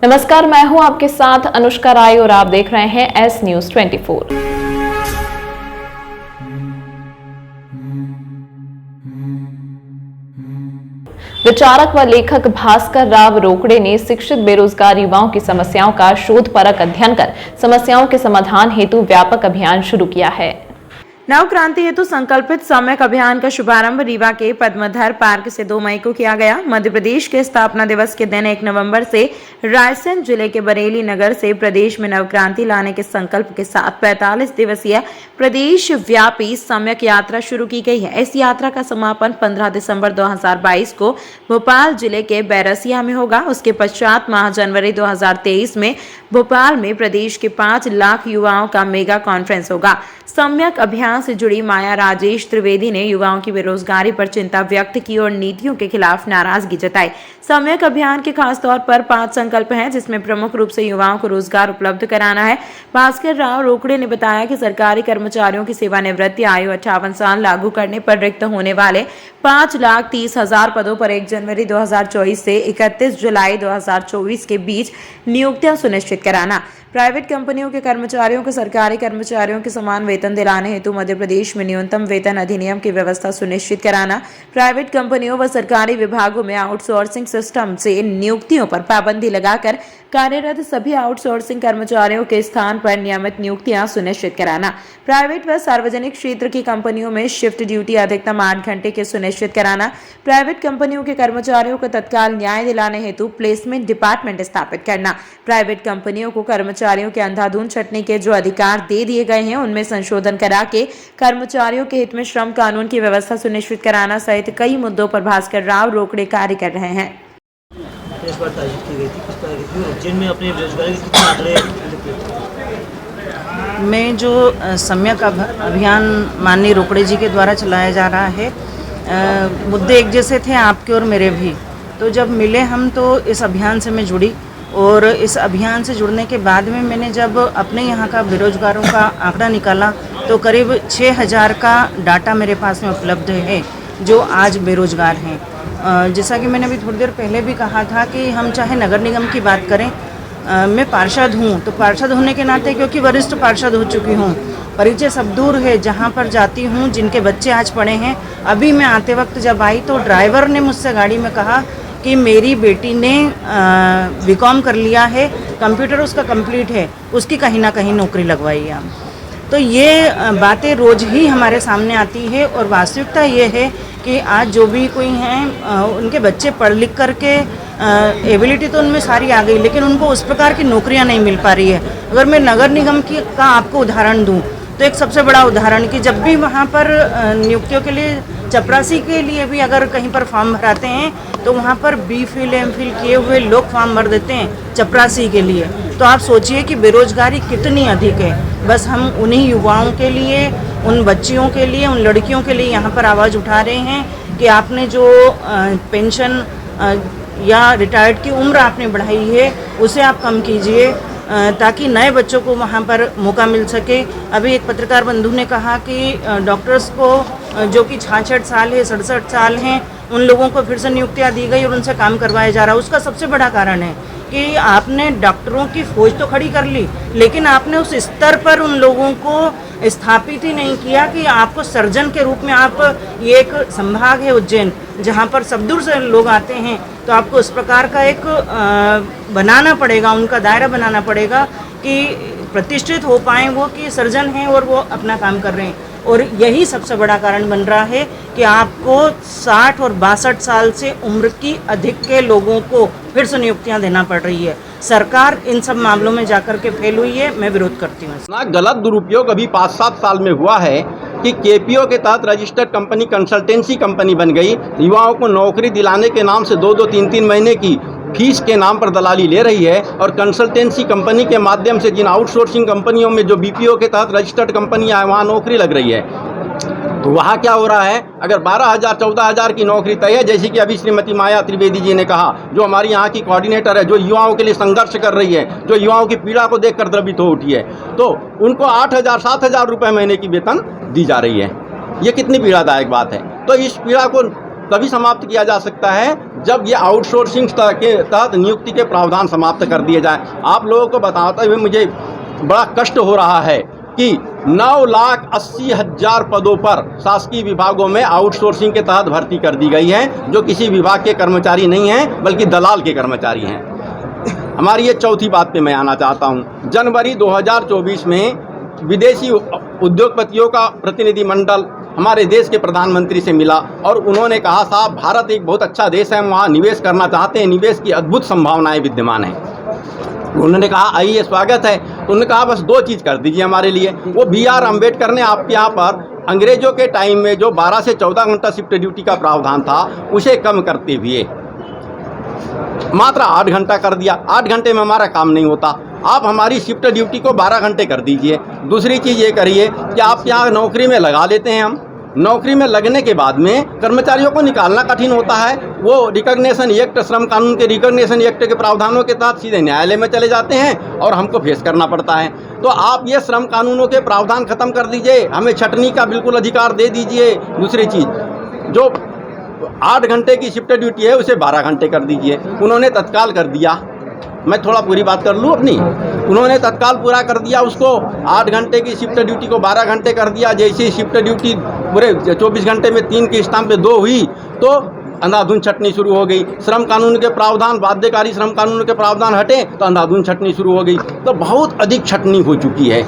नमस्कार, मैं हूं आपके साथ अनुष्का राय और आप देख रहे हैं एस न्यूज 24। विचारक व लेखक भास्कर राव रोकड़े ने शिक्षित बेरोजगार युवाओं की समस्याओं का शोधपरक अध्ययन कर समस्याओं के समाधान हेतु व्यापक अभियान शुरू किया है। नव क्रांति हेतु संकल्पित सम्यक अभियान का शुभारंभ रीवा के पद्मधर पार्क से 2 मई को किया गया। मध्य प्रदेश के स्थापना दिवस के दिन 1 नवंबर से रायसेन जिले के बरेली नगर से प्रदेश में नव क्रांति लाने के संकल्प के साथ 45 दिवसीय प्रदेश व्यापी सम्यक यात्रा शुरू की गई है। इस यात्रा का समापन 15 दिसंबर 2022 को भोपाल जिले के बैरसिया में होगा। उसके पश्चात माह जनवरी 2023 में भोपाल में प्रदेश के 5 लाख युवाओं का मेगा कॉन्फ्रेंस होगा। सम्यक अभियान से जुड़ी माया राजेश त्रिवेदी ने युवाओं की बेरोजगारी पर चिंता व्यक्त की और नीतियों के खिलाफ नाराजगी जताई। सम्यक अभियान के खास तौर पर 5 संकल्प हैं, जिसमें प्रमुख रूप से युवाओं को रोजगार उपलब्ध कराना है। भास्कर राव रोकड़े ने बताया कि सरकारी कर्मचारियों की सेवानिवृत्ति आयु 58 साल लागू करने पर रिक्त होने वाले 5,30,000 पदों पर 1 जनवरी 2024 से 31 जुलाई 2024 के बीच नियुक्तियां सुनिश्चित कराना, प्राइवेट कंपनियों के कर्मचारियों को सरकारी कर्मचारियों के समान वेतन दिलाने हेतु मध्य प्रदेश में न्यूनतम वेतन अधिनियम की व्यवस्था सुनिश्चित कराना, प्राइवेट कंपनियों व सरकारी विभागों में आउटसोर्सिंग सिस्टम से नियुक्तियों पर पाबंदी लगाकर कार्यरत सभी आउटसोर्सिंग कर्मचारियों के स्थान पर नियमित नियुक्तियां सुनिश्चित कराना, प्राइवेट व सार्वजनिक क्षेत्र की कंपनियों में शिफ्ट ड्यूटी अधिकतम 8 घंटे के सुनिश्चित कराना, प्राइवेट कंपनियों के कर्मचारियों को तत्काल न्याय दिलाने हेतु प्लेसमेंट डिपार्टमेंट स्थापित करना, प्राइवेट कंपनियों को कर्मचारियों के अंधाधुंध छंटनी के जो अधिकार दे दिए गए हैं उनमें संशोधन करा के कर्मचारियों के हित में श्रम कानून की व्यवस्था सुनिश्चित कराना सहित कई मुद्दों पर भास्कर राव रोकड़े कार्य कर रहे हैं। इस बार तारीफ की गई थी, किस तरह की थी और उज्जैन में अपने बेरोजगारी के कितने आंकड़े? में जो सम्यक अभियान माननीय रोकड़े जी के द्वारा चलाया जा रहा है, मुद्दे एक जैसे थे आपके और मेरे भी। तो जब मिले हम तो इस अभियान से मैं जुड़ी और इस अभियान से जुड़ने के बाद में मैंने जब अपने यहाँ का बेरोजगारों का आंकड़ा निकाला तो करीब 6,000 का डाटा मेरे पास में उपलब्ध है जो आज बेरोजगार हैं। जैसा कि मैंने अभी थोड़ी देर पहले भी कहा था कि हम चाहे नगर निगम की बात करें, मैं पार्षद हूँ तो पार्षद होने के नाते क्योंकि वरिष्ठ पार्षद हो चुकी हूँ, परिचय सब दूर है। जहाँ पर जाती हूँ जिनके बच्चे आज पढ़े हैं, अभी मैं आते वक्त जब आई तो ड्राइवर ने मुझसे गाड़ी में कहा कि मेरी बेटी ने बीकॉम कर लिया है, कंप्यूटर उसका कंप्लीट है, उसकी कहीं ना कहीं नौकरी लगवाई है। तो ये बातें रोज़ ही हमारे सामने आती है और वास्तविकता ये है कि आज जो भी कोई हैं उनके बच्चे पढ़ लिख करके एबिलिटी तो उनमें सारी आ गई, लेकिन उनको उस प्रकार की नौकरियां नहीं मिल पा रही है। अगर मैं नगर निगम का आपको उदाहरण दूं तो एक सबसे बड़ा उदाहरण कि जब भी वहाँ पर नियुक्तियों के लिए चपरासी के लिए भी अगर कहीं पर फॉर्म भराते हैं तो वहाँ पर BPhil MPhil किए हुए लोग फॉर्म भर देते हैं चपरासी के लिए। तो आप सोचिए कि बेरोजगारी कितनी अधिक है। बस हम उन्हीं युवाओं के लिए, उन बच्चियों के लिए, उन लड़कियों के लिए यहाँ पर आवाज़ उठा रहे हैं कि आपने जो पेंशन या रिटायर्ड की उम्र आपने बढ़ाई है उसे आप कम कीजिए ताकि नए बच्चों को वहाँ पर मौका मिल सके। अभी एक पत्रकार बंधु ने कहा कि डॉक्टर्स को जो कि 66 साल है, 67 साल हैं, उन लोगों को फिर से नियुक्तियाँ दी गई और उनसे काम करवाया जा रहा है। उसका सबसे बड़ा कारण है कि आपने डॉक्टरों की फौज तो खड़ी कर ली, लेकिन आपने उस स्तर पर उन लोगों को स्थापित ही नहीं किया कि आपको सर्जन के रूप में आप, ये एक संभाग है उज्जैन जहाँ पर सब दूर से लोग आते हैं, तो आपको उस प्रकार का एक बनाना पड़ेगा, उनका दायरा बनाना पड़ेगा कि प्रतिष्ठित हो पाएँ वो कि सर्जन हैं और वो अपना काम कर रहे हैं। और यही सबसे बड़ा कारण बन रहा है कि आपको 60 और 62 साल से उम्र की अधिक के लोगों को फिर से नियुक्तियां देना पड़ रही है। सरकार इन सब मामलों में जाकर के फेल हुई है, मैं विरोध करती हूँ। गलत दुरुपयोग अभी 5-7 साल में हुआ है कि KPO के तहत रजिस्टर्ड कंपनी कंसल्टेंसी कंपनी बन गई, युवाओं को नौकरी दिलाने के नाम से 2-2, 3-3 महीने की फीस के नाम पर दलाली ले रही है और कंसल्टेंसी कंपनी के माध्यम से जिन आउटसोर्सिंग कंपनियों में जो BPO के तहत रजिस्टर्ड कंपनियां हैं वहाँ नौकरी लग रही है। तो वहाँ क्या हो रहा है, अगर 12,000 14,000 की नौकरी तय है, जैसे कि अभी श्रीमती माया त्रिवेदी जी ने कहा, जो हमारी यहाँ की कोऑर्डिनेटर है, जो युवाओं के लिए संघर्ष कर रही है, जो युवाओं की पीड़ा को देखकर द्रवित हो उठी है, तो उनको 8,000 7,000 रुपये महीने की वेतन दी जा रही है। ये कितनी पीड़ादायक बात है। तो इस पीड़ा को तभी समाप्त किया जा सकता है जब ये आउटसोर्सिंग के तहत नियुक्ति के प्रावधान समाप्त कर दिए जाए। आप लोगों को बताते हुए मुझे बड़ा कष्ट हो रहा है कि 9,80,000 पदों पर शासकीय विभागों में आउटसोर्सिंग के तहत भर्ती कर दी गई है, जो किसी विभाग के कर्मचारी नहीं हैं बल्कि दलाल के कर्मचारी हैं। हमारी ये चौथी बात पे मैं आना चाहता हूँ। जनवरी 2024 में विदेशी उद्योगपतियों का प्रतिनिधिमंडल हमारे देश के प्रधानमंत्री से मिला और उन्होंने कहा, साहब भारत एक बहुत अच्छा देश है, हम वहाँ निवेश करना चाहते हैं, निवेश की अद्भुत संभावनाएं विद्यमान हैं। उन्होंने कहा आइए स्वागत है। तो उन्होंने कहा बस 2 चीज़ कर दीजिए हमारे लिए। वो BR अम्बेडकर ने आपके यहाँ पर अंग्रेजों के टाइम में जो 12 से 14 घंटा शिफ्ट ड्यूटी का प्रावधान था उसे कम करते हुए मात्र 8 घंटा कर दिया। 8 घंटे में हमारा काम नहीं होता, आप हमारी शिफ्ट ड्यूटी को 12 घंटे कर दीजिए। दूसरी चीज़ ये करिए कि आप यहाँ नौकरी में लगा लेते हैं, हम नौकरी में लगने के बाद में कर्मचारियों को निकालना कठिन होता है। वो रिकॉग्निशन एक्ट, श्रम कानून के रिकॉग्निशन एक्ट के प्रावधानों के तहत सीधे न्यायालय में चले जाते हैं और हमको फेस करना पड़ता है। तो आप ये श्रम कानूनों के प्रावधान खत्म कर दीजिए, हमें छटनी का बिल्कुल अधिकार दे दीजिए। दूसरी चीज़, जो 8 घंटे की शिफ्ट ड्यूटी है उसे 12 घंटे कर दीजिए। उन्होंने तत्काल कर दिया। मैं थोड़ा पूरी बात कर लूँ अपनी। उन्होंने तत्काल पूरा कर दिया उसको, 8 घंटे की शिफ्ट ड्यूटी को 12 घंटे कर दिया। जैसे ही शिफ्ट ड्यूटी पूरे 24 घंटे में 3 के स्थान पे 2 हुई तो अंधाधुंध छटनी शुरू हो गई। श्रम कानून के प्रावधान, बाध्यकारी श्रम कानून के प्रावधान हटे तो अंधाधुंध छटनी शुरू हो गई। तो बहुत अधिक छटनी हो चुकी है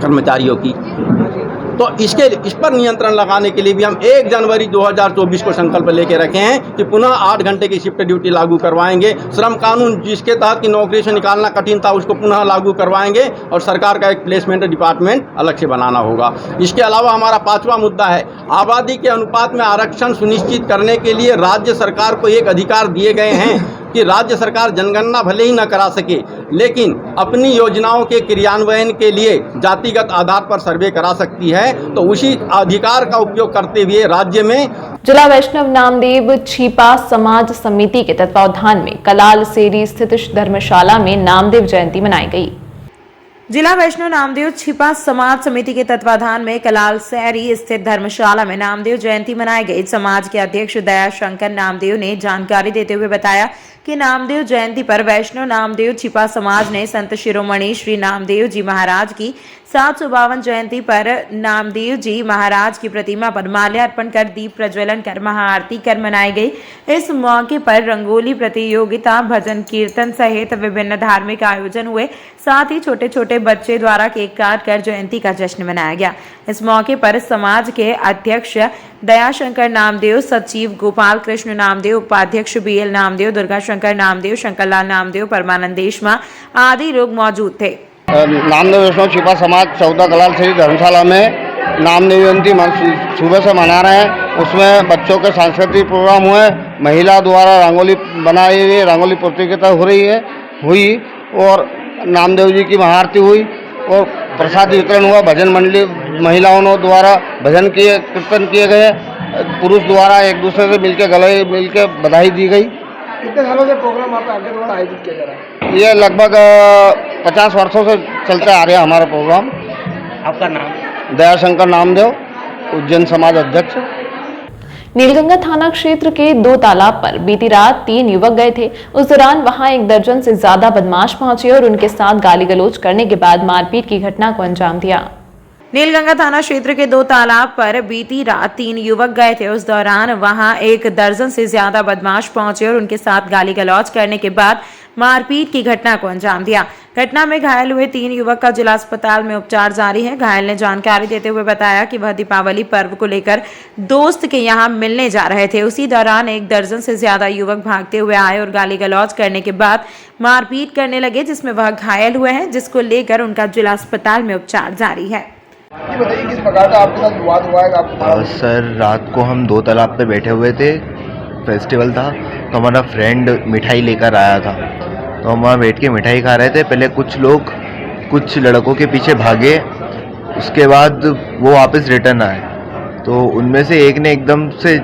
कर्मचारियों की। तो इस पर नियंत्रण लगाने के लिए भी हम 1 जनवरी 2024 को संकल्प लेके रखे हैं कि पुनः 8 घंटे की शिफ्ट ड्यूटी लागू करवाएंगे। श्रम कानून जिसके तहत की नौकरी से निकालना कठिन था उसको पुनः लागू करवाएंगे और सरकार का एक प्लेसमेंट डिपार्टमेंट अलग से बनाना होगा। इसके अलावा हमारा 5वां मुद्दा है, आबादी के अनुपात में आरक्षण सुनिश्चित करने के लिए राज्य सरकार को एक अधिकार दिए गए हैं कि राज्य सरकार जनगणना भले ही न करा सके लेकिन अपनी योजनाओं के क्रियान्वयन के लिए जातिगत आधार पर सर्वे करा सकती है। तो उसी अधिकार का उपयोग करते हुए राज्य में जिला वैष्णव नामदेव छिपा समाज समिति के तत्वावधान में कलाल सेरी स्थित धर्मशाला में नामदेव जयंती मनाई गई। जिला वैष्णव नामदेव छिपा समाज समिति के तत्वाधान में कलाल शहरी स्थित धर्मशाला में नामदेव जयंती मनाई गई। समाज के अध्यक्ष दया शंकर नामदेव ने जानकारी देते हुए बताया कि नामदेव जयंती पर वैष्णव नामदेव छिपा समाज ने संत शिरोमणि श्री नामदेव जी महाराज की 752 जयंती पर नामदेव जी महाराज की प्रतिमा पर माल्यार्पण कर दीप प्रज्वलन कर महाआरती कर मनाई गई। इस मौके पर रंगोली प्रतियोगिता, भजन कीर्तन सहित विभिन्न धार्मिक आयोजन हुए। साथ ही छोटे छोटे बच्चे द्वारा केक काट कर जयंती का जश्न मनाया गया। इस मौके पर समाज के अध्यक्ष दयाशंकर नामदेव, सचिव गोपाल कृष्ण नामदेव, उपाध्यक्ष BL नामदेव, दुर्गा शंकर नामदेव, शंकरलाल नामदेव, परमानंद देशमा आदि लोग मौजूद थे। नामदेव वैष्णव छिपा समाज 14 कलाल शहरी धर्मशाला में नामदेव जयंती सुबह से मना रहे हैं। उसमें बच्चों के सांस्कृतिक प्रोग्राम हुए, महिला द्वारा रंगोली बनाई हुई, रंगोली प्रतियोगिता हुई और नामदेव जी की महाआरती हुई और प्रसाद वितरण हुआ। भजन मंडली महिलाओं द्वारा भजन किए, कीर्तन किए गए। पुरुष द्वारा एक दूसरे से मिलके बधाई दी गई। कितने सालों से प्रोग्राम आपका आगे द्वारा आयोजित किया जा रहा है? ये लगभग 50 वर्षों से चलता आ रहा है हमारा प्रोग्राम। आपका नाम? दयाशंकर नामदेव, उज्जैन समाज अध्यक्ष। नीलगंगा थाना क्षेत्र के 2 तालाब पर बीती रात 3 युवक गए थे। उस दौरान वहां 1 दर्जन से ज्यादा बदमाश पहुंचे और उनके साथ गाली गलौज करने के बाद मारपीट की घटना को अंजाम दिया। नीलगंगा थाना क्षेत्र के 2 तालाब पर बीती रात 3 युवक गए थे। उस दौरान वहां 1 दर्जन से ज्यादा बदमाश पहुंचे और उनके साथ गाली गलौज करने के बाद मारपीट की घटना को अंजाम दिया। घटना में घायल हुए 3 युवक का जिला अस्पताल में उपचार जारी है। घायल ने जानकारी देते हुए बताया कि वह दीपावली पर्व को लेकर दोस्त के यहां मिलने जा रहे थे। उसी दौरान 1 दर्जन से ज्यादा युवक भागते हुए आए और गाली गलौज करने के बाद मारपीट करने लगे, जिसमें वह घायल हुए हैं, जिसको लेकर उनका जिला अस्पताल में उपचार जारी है। ये बताइए किस प्रकार का आपके साथ विवाद हुआ है? आपको सर, रात को हम 2 तालाब पे बैठे हुए थे, फेस्टिवल था, तो हमारा फ्रेंड मिठाई लेकर आया था। तो हम वहाँ बैठ के मिठाई खा रहे थे। पहले कुछ लोग कुछ लड़कों के पीछे भागे, उसके बाद वो वापस रिटर्न आए। तो उनमें से एक ने एकदम से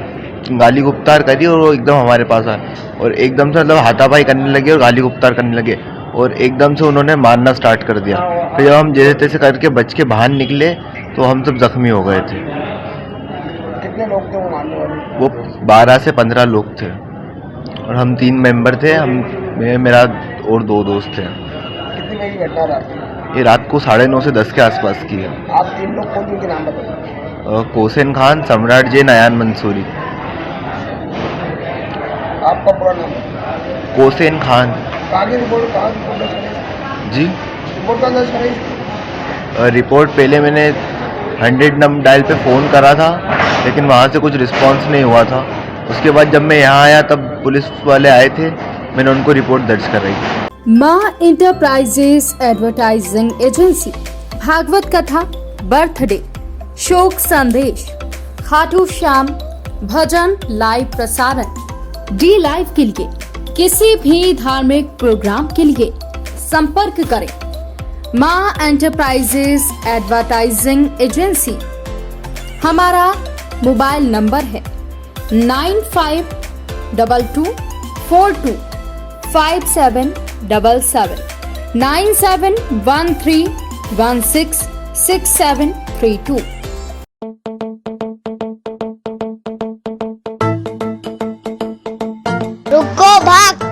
गाली गुप्तार करी और वो एकदम हमारे पास आए और एकदम से मतलब हाथापाई करने लगे और गाली गुप्तार करने लगे और एकदम से उन्होंने मारना स्टार्ट कर दिया। फिर जब हम जैसे तैसे करके बच के बाहर निकले तो हम सब जख्मी हो गए थे। कितने लोग थे वो मारने वाले? वो 12 से 15 लोग थे और हम 3 मेंबर थे। मेरा और 2 दोस्त थे। कितनी बजे की घटना रात की? ये रात को 9:30 से 10 के आसपास की है। आप 3 लोग कौन जिनके नाम बताइए? कोसेन खान, सम्राट जैन, अयान मंसूरी। आपका पूरा नाम बताइए। कोसेन खान। कहाँ की रिपोर्ट दर्ज करें? जी, रिपोर्ट कहाँ दर्ज करें? रिपोर्ट पहले मैंने 100 नंबर डायल पे फ़ोन करा था, लेकिन वहाँ से कुछ रिस्पांस नहीं हुआ था। उसके बाद जब मैं यहाँ आया तब पुलिस वाले आए थे, मैंने उनको रिपोर्ट दर्ज कराई। माँ इंटरप्राइजेस एडवर्टाइजिंग एजेंसी, भागवत कथा, बर्थडे, शोक संदेश, खाटू श्याम, भजन लाइव प्रसारण, डी लाइव के लिए किसी भी धार्मिक प्रोग्राम के लिए संपर्क करें माँ एंटरप्राइजेस एडवर्टाइजिंग एजेंसी। हमारा मोबाइल नंबर है 9522425777 9713166732। रुको भक्त।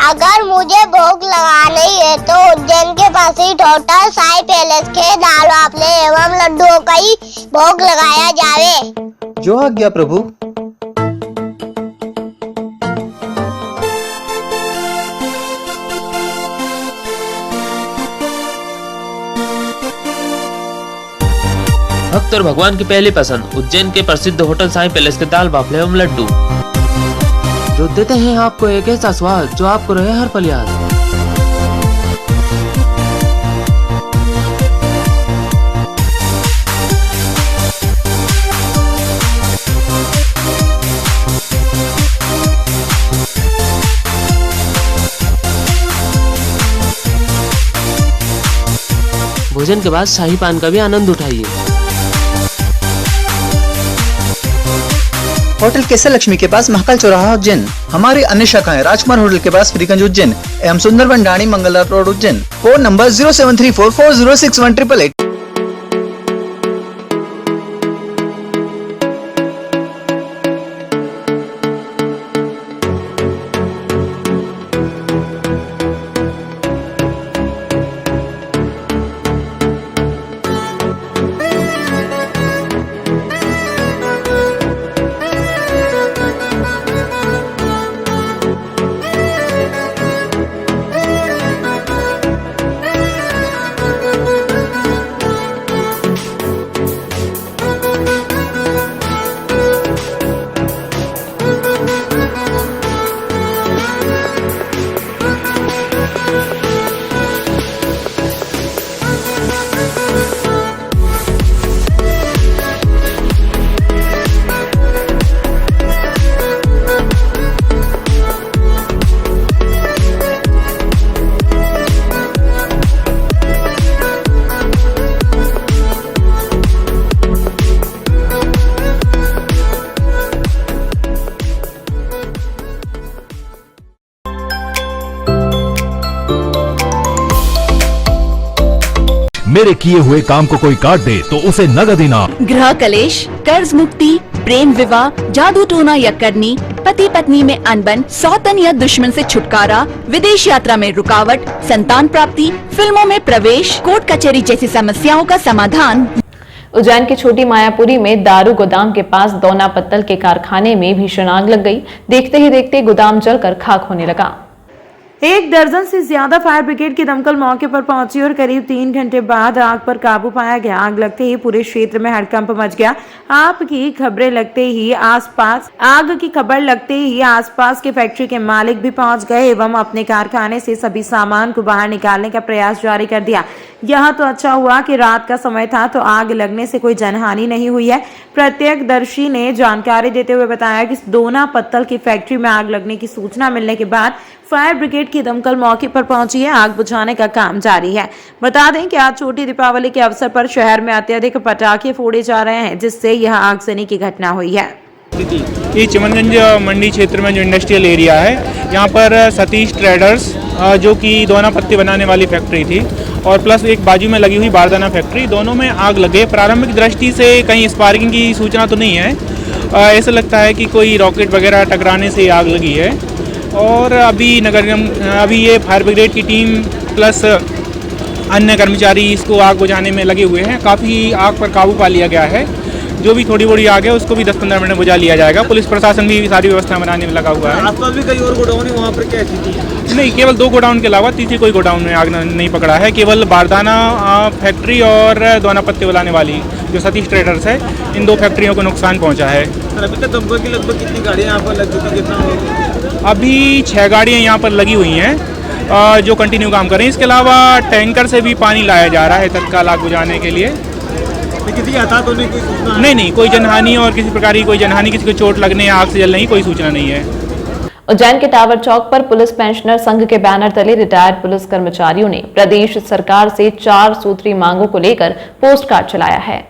अगर मुझे भोग लगाना ही है तो उज्जैन के पास ही टोटल साई पैलेस के दाल वाफले एवं लड्डुओं का ही भोग लगाया जावे। जो आज्ञा प्रभु। भक्त और भगवान की पहली पसंद उज्जैन के प्रसिद्ध होटल साई पैलेस के दाल बाफले एवं लड्डू, जो देते हैं आपको एक ऐसा स्वाद जो आपको रहे हर पल याद। भोजन के बाद शाही पान का भी आनंद उठाइए। होटल केसर लक्ष्मी के पास महाकाल चौराहा उज्जैन। हमारी अन्य शाखाएं राजकुमार होटल के पास फ्रीगंज उज्जैन एवं Sundarban Dani Mangla road Ujjain. Phone number 07344061888। मेरे किए हुए काम को कोई काट दे तो उसे नगद इनाम। गृह कलेश, कर्ज मुक्ति, प्रेम विवाह, जादू टोना या करनी, पति पत्नी में अनबन, सौतन या दुश्मन से छुटकारा, विदेश यात्रा में रुकावट, संतान प्राप्ति, फिल्मों में प्रवेश, कोर्ट कचहरी जैसी समस्याओं का समाधान। उज्जैन की छोटी मायापुरी में दारू गोदाम के पास दोना पत्तल के कारखाने में भीषण आग लग गई। देखते ही देखते गोदाम जलकर खाक होने लगा। 1 दर्जन से ज्यादा फायर ब्रिगेड की दमकल मौके पर पहुंची और करीब 3 घंटे बाद आग पर काबू पाया गया। आग लगते ही पूरे क्षेत्र में हड़कंप मच गया। आग की खबर लगते ही आसपास के फैक्ट्री के मालिक भी पहुंच गए एवं अपने कारखाने से सभी सामान को बाहर निकालने का प्रयास जारी कर दिया। यह तो अच्छा हुआ कि रात का समय था तो आग लगने से कोई जनहानि नहीं हुई है। प्रत्यक्षदर्शी ने जानकारी देते हुए बताया कि दोना पत्तल की फैक्ट्री में आग लगने की सूचना मिलने के बाद फायर ब्रिगेड की दमकल मौके पर पहुंची है। आग बुझाने का काम जारी है। बता दें कि आज छोटी दीपावली के अवसर पर शहर में अत्यधिक पटाखे फोड़े जा रहे हैं, जिससे यह आगजनी की घटना हुई है। ये चिमनगंज मंडी क्षेत्र में जो इंडस्ट्रियल एरिया है, यहाँ पर सतीश ट्रेडर्स जो कि दोना पत्ती बनाने वाली फैक्ट्री थी और प्लस एक बाजू में लगी हुई बारदाना फैक्ट्री, दोनों में आग लगे। प्रारंभिक दृष्टि से कहीं स्पार्किंग की सूचना तो नहीं है, ऐसा लगता है कि कोई रॉकेट वगैरह टकराने से आग लगी है। और अभी ये फायर ब्रिगेड की टीम प्लस अन्य कर्मचारी इसको आग बुझाने में लगे हुए हैं। काफ़ी आग पर काबू पा लिया गया है। जो भी थोड़ी बड़ी आग है उसको भी 10-15 मिनट में बुझा लिया जाएगा। पुलिस प्रशासन भी सारी व्यवस्था बनाने में लगा हुआ है। आसपास भी कई और गोडाउन है, वहाँ पर क्या स्थिति है? नहीं, केवल 2 गोडाउन के अलावा तीसरी कोई गोडाउन में आग नहीं पकड़ा है। केवल बारदाना फैक्ट्री और दोना पत्ते बनाने वाली जो सतीश ट्रेडर्स है, इन 2 फैक्ट्रियों को नुकसान पहुँचा है। अभी तक दमकल की लगभग कितनी गाड़ियाँ यहाँ पर लग चुकी, कितना? अभी 6 गाड़ियाँ यहाँ पर लगी हुई हैं जो कंटिन्यू काम कर रही हैं। इसके अलावा टैंकर से भी पानी लाया जा रहा है तत्काल आग बुझाने के लिए। किसी हताहत होने की सूचना? नहीं, कोई जनहानि और किसी प्रकार की कोई जनहानि, किसी को चोट लगने या आग से जलने की कोई सूचना नहीं है। उज्जैन के टावर चौक पर पुलिस पेंशनर संघ के बैनर तले रिटायर्ड पुलिस कर्मचारियों ने प्रदेश सरकार से 4 सूत्री मांगों को लेकर पोस्ट कार्ड चलाया है।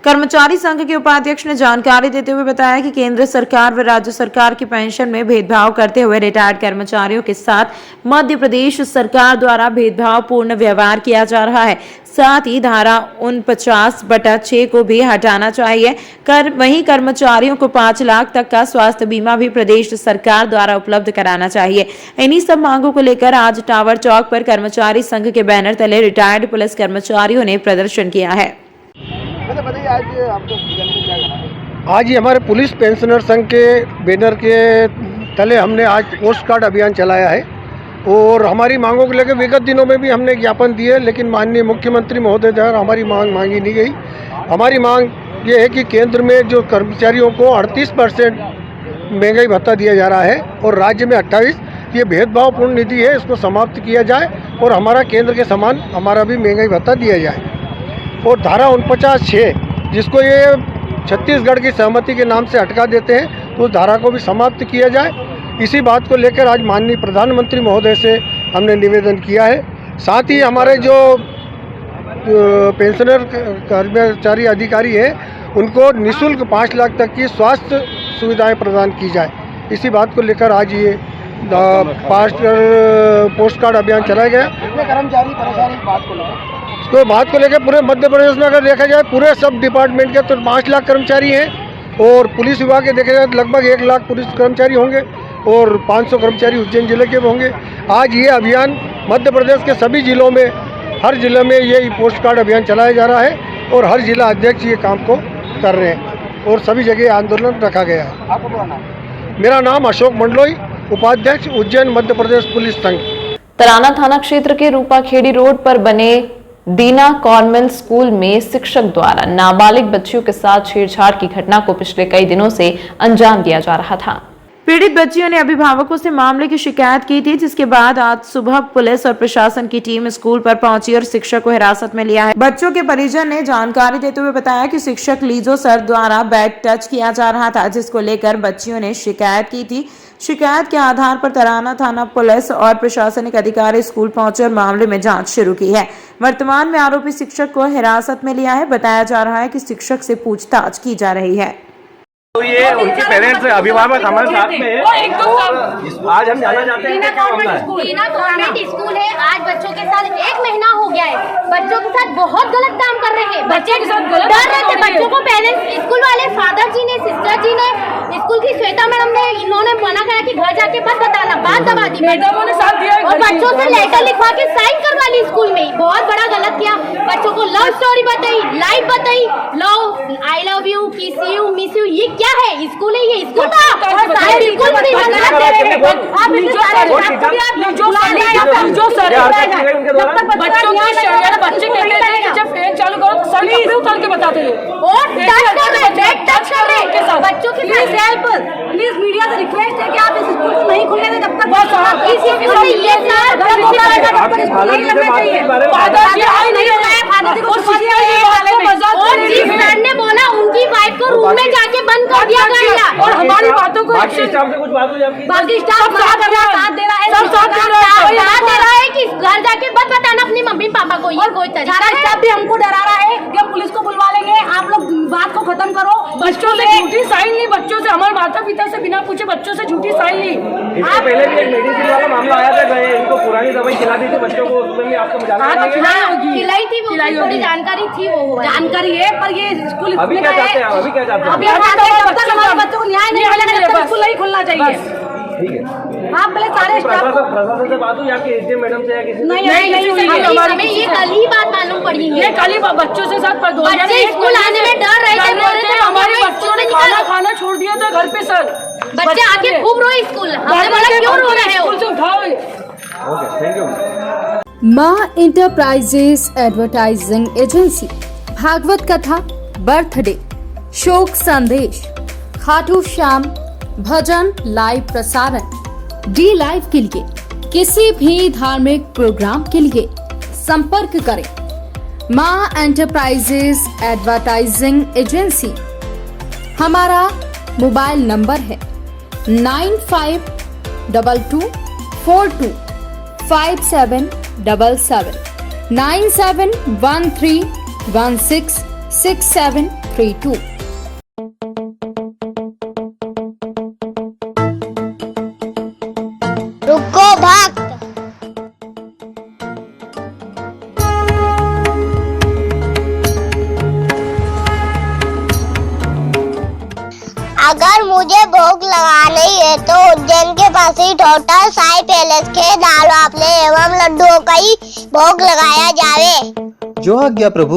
कर्मचारी संघ के उपाध्यक्ष ने जानकारी देते हुए बताया कि केंद्र सरकार व राज्य सरकार की पेंशन में भेदभाव करते हुए रिटायर्ड कर्मचारियों के साथ मध्य प्रदेश सरकार द्वारा भेदभावपूर्ण व्यवहार किया जा रहा है। साथ ही धारा 49/6 को भी हटाना चाहिए। वहीं कर्मचारियों को 5 लाख तक का स्वास्थ्य बीमा भी प्रदेश सरकार द्वारा उपलब्ध कराना चाहिए। इन्हीं सब मांगों को लेकर आज टावर चौक पर कर्मचारी संघ के बैनर तले रिटायर्ड पुलिस कर्मचारियों ने प्रदर्शन किया है। आज ही हमारे पुलिस पेंशनर संघ के बैनर के तले हमने आज पोस्ट कार्ड अभियान चलाया है और हमारी मांगों को लेकर विगत दिनों में भी हमने ज्ञापन दिए, लेकिन माननीय मुख्यमंत्री महोदय द्वारा हमारी मांग मांगी नहीं गई। हमारी मांग ये है कि केंद्र में जो कर्मचारियों को 38% महंगाई भत्ता दिया जा रहा है और राज्य में 28, ये भेदभावपूर्ण नीति है, इसको समाप्त किया जाए और हमारा केंद्र के समान हमारा भी महंगाई भत्ता दिया जाए। और धारा 49(6) जिसको ये छत्तीसगढ़ की सहमति के नाम से हटका देते हैं, तो उस धारा को भी समाप्त किया जाए। इसी बात को लेकर आज माननीय प्रधानमंत्री महोदय से हमने निवेदन किया है। साथ ही हमारे जो पेंशनर कर्मचारी अधिकारी हैं, उनको निःशुल्क 5 लाख तक की स्वास्थ्य सुविधाएं प्रदान की जाए। इसी बात को लेकर आज ये पोस्ट कार्ड अभियान चलाया गया। कर्मचारी परेशानी बात को लेकर पूरे मध्य प्रदेश में अगर देखा जाए, पूरे सब डिपार्टमेंट के तो 5 लाख कर्मचारी हैं और पुलिस विभाग के देखा जाए तो लगभग 1 लाख पुलिस कर्मचारी होंगे और 500 कर्मचारी उज्जैन जिले के होंगे। आज ये अभियान मध्य प्रदेश के सभी जिलों में, हर जिले में ये पोस्ट कार्ड अभियान चलाया जा रहा है और हर जिला अध्यक्ष ये काम को कर रहे हैं और सभी जगह आंदोलन रखा गया है। आपका पूरा नाम? मेरा नाम अशोक मंडलोई, उपाध्यक्ष उज्जैन मध्य प्रदेश पुलिस संघ। तराना थाना क्षेत्र के रूपाखेड़ी रोड पर बने दीना कॉन्वेंट स्कूल में शिक्षक द्वारा नाबालिग बच्चियों के साथ छेड़छाड़ की घटना को पिछले कई दिनों से अंजाम दिया जा रहा था। पीड़ित बच्चियों ने अभिभावकों से मामले की शिकायत की थी, जिसके बाद आज सुबह पुलिस और प्रशासन की टीम स्कूल पर पहुंची और शिक्षक को हिरासत में लिया है। बच्चों के परिजन ने जानकारी देते हुए बताया कि शिक्षक लीजो सर द्वारा बैड टच किया जा रहा था, जिसको लेकर बच्चियों ने शिकायत की थी। शिकायत के आधार पर तराना थाना पुलिस और प्रशासनिक अधिकारी स्कूल पहुंचे और मामले में जांच शुरू की है। वर्तमान में आरोपी शिक्षक को हिरासत में लिया है। बताया जा रहा है कि शिक्षक से पूछताछ की जा रही है। तो ये उनके पेरेंट्स अभिभावक हमारे साथ में है और आज हम जाना चाहते हैं क्या मामला है। दीना कॉन्वेंट स्कूल है। आज बच्चों के साथ 1 महीना हो गया है, बच्चों के साथ बहुत गलत काम कर रहे हैं। बच्चे के साथ गलत डर रहे थे बच्चों को। पेरेंट्स, स्कूल वाले, फादर जी ने, सिस्टर जी ने, स्कूल की श्वेता मैडम ने, इन्होंने मना करा कि घर जाके मत बताना, बात दबा दी मैडमों ने साथ दिया और बच्चों से लेटर लिखवा के साइन करवा ली स्कूल में। बहुत बड़ा गलत किया। बच्चों को लव स्टोरी बताई, लाइफ बताई, लव, आई लव यू, किस यू, मिस यू, ये क्या है? स्कूल है ये? स्कूल था और सारे बिल्कुल नहीं बच्चों की फैन चालू करो तो सभी उतर के बताते थे और टच कर रहे बच्चों के साथ। हेल्प प्लीज, मीडिया से रिक्वेस्ट है कि आप इस स्कूल को नहीं खुलने दें जब तक ने बोला उनकी वाइफ को रूम में जाके बंद कर दिया गया और हमारी बातों को बाकी स्टाफ साथ दे रहा है कि घर जाके मत बताना अपनी मम्मी पापा को। ये कोई तरीका है? स्टाफ भी हमको डरा रहा है कि हम पुलिस को बुलवा लेंगे, आप लोग बात को खत्म करो। बच्चों से साइन नहीं, बच्चों से हमारे माता पिता से बिना पूछे बच्चों से झूठी साइन ली। इससे पहले भी एक मेडिसिन वाला मामला आया था, गए इनको पुरानी दवाई खिला दी थी बच्चों को, उसमें भी आपको खिलाई थी, थोड़ी जानकारी थी, वो जानकारी है, पर ये स्कूल अभी क्या चाहते हैं? अभी क्या चाहते हैं? अभी हमारे बच्चों को न्याय नहीं मिलेगा, स्कूल नहीं खुलना चाहिए। ठीक है, आप पहले सारे प्रशासन से बात हुई आपकी एसडीएम मैडम से या किसी नहीं, हमें ये कल ही बात मालूम पड़ी है। ये कल ही बच्चों से साथ बच्चे स्कूल आने में डर रहे थे, हमारे बच्चों ने खाना छोड़ दिया था घर पे सर। बच्चे आके खूब रोए स्कूल, हमने बोला क्यों रो रहे हो? स्कूल से उठाओ। Okay, thank you. माँ इंटरप्राइजेस एडवर्टाइजिंग एजेंसी, भागवत कथा, बर्थडे, शोक संदेश, खाटू श्याम, भजन लाइव प्रसारण, डी लाइव के लिए किसी भी धार्मिक प्रोग्राम के लिए संपर्क करें माँ एंटरप्राइजेस एडवर्टाइजिंग एजेंसी। हमारा मोबाइल नंबर है 9522425777 9713166732। रुको भक्त, अगर मुझे भोग लगानी है तो उज्जैन के पास ही होटल साई पैलेस के दाल बाफले एवं लड्डुओं का ही भोग लगाया जावे। जो आज्ञा प्रभु।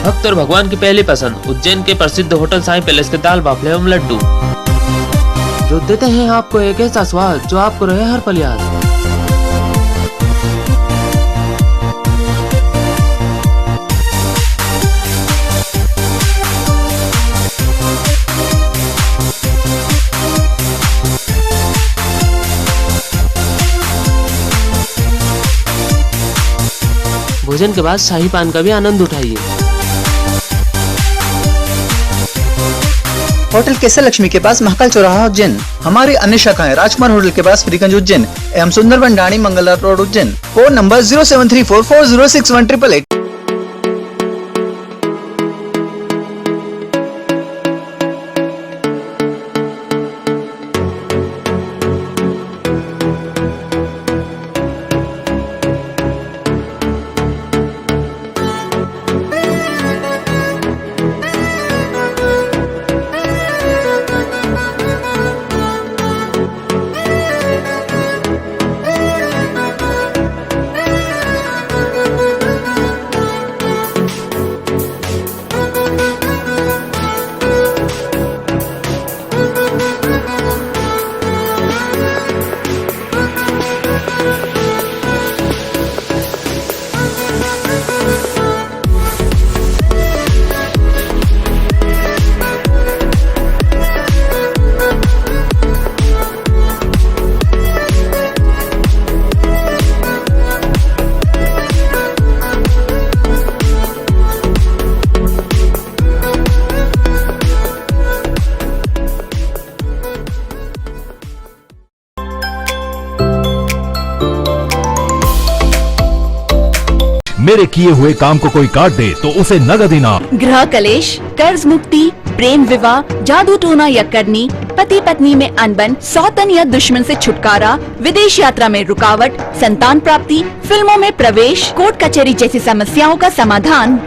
भक्त और भगवान की पहली पसंद उज्जैन के प्रसिद्ध होटल साई पैलेस के दाल बाफले एवं लड्डू, जो देते हैं आपको एक ऐसा स्वाद जो आपको रहे हर पल याद। भोजन के बाद शाही पान का भी आनंद उठाइए। होटल केसर लक्ष्मी के पास महाकाल चौराहा उज्जैन। हमारी अन्य शाखाएं राजकुमार होटल के पास फ्रीगंज उज्जैन एवं Sundarban Dhani Mangla road Ujjain. Phone number 07344061888। मेरे किए हुए काम को कोई काट दे तो उसे नगद इनाम। गृह कलेश, कर्ज मुक्ति, प्रेम विवाह, जादू टोना या करनी, पति पत्नी में अनबन, सौतन या दुश्मन से छुटकारा, विदेश यात्रा में रुकावट, संतान प्राप्ति, फिल्मों में प्रवेश, कोर्ट कचहरी जैसी समस्याओं का समाधान